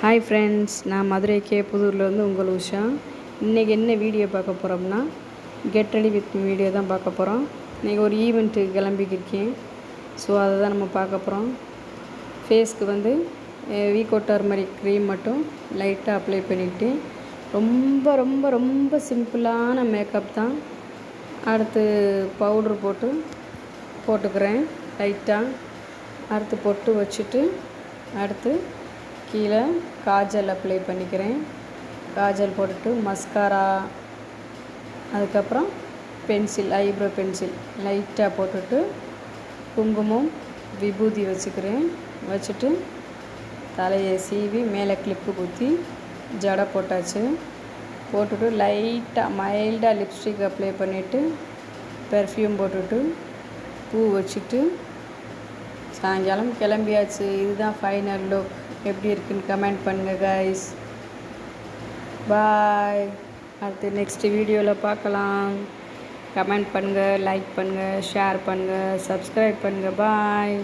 Hi friends, நான் மதுரை புதூர்லேருந்து உங்கள் உஷா. இன்றைக்கி என்ன வீடியோ பார்க்க போகிறோம்னா, கெட் ரெடி வித் வீடியோ தான் பார்க்க போகிறோம். இன்றைக்கி ஒரு ஈவெண்ட்டுக்கு கிளம்பிக்கிருக்கேன். ஸோ அதை தான் நம்ம பார்க்க போகிறோம். ஃபேஸ்க்கு வந்து வீகோ டர்மரிக் க்ரீம் மட்டும் லைட்டாக அப்ளை பண்ணிவிட்டு, ரொம்ப ரொம்ப ரொம்ப சிம்பிளான மேக்கப் தான். அடுத்து பவுட்ரு போட்டுக்கிறேன் லைட்டாக. அடுத்து பொட்டு வச்சுட்டு அடுத்து கீழே காஜல் அப்ளை பண்ணிக்கிறேன். காஜல் போட்டுட்டு மஸ்காரா, அதுக்கப்புறம் பென்சில், ஐப்ரோ பென்சில் லைட்டாக போட்டுட்டு குங்குமம் விபூதி வச்சுட்டு தலையை சீவி மேலே கிளிப்பு குத்தி ஜடை போட்டாச்சு. போட்டுட்டு லைட்டாக மைல்டாக லிப்ஸ்டிக் அப்ளை பண்ணிவிட்டு பெர்ஃப்யூம் போட்டுட்டு பூ வச்சுட்டு சாயங்காலம் கிளம்பியாச்சு. இதுதான் ஃபைனல் லுக். எப்படி இருக்குன்னு கமெண்ட் பண்ணுங்கள் கைஸ். பாய். அடுத்து நெக்ஸ்ட் வீடியோவில் பார்க்கலாம். கமெண்ட் பண்ணுங்கள், லைக் பண்ணுங்கள், ஷேர் பண்ணுங்கள், சப்ஸ்கிரைப் பண்ணுங்கள். பாய்.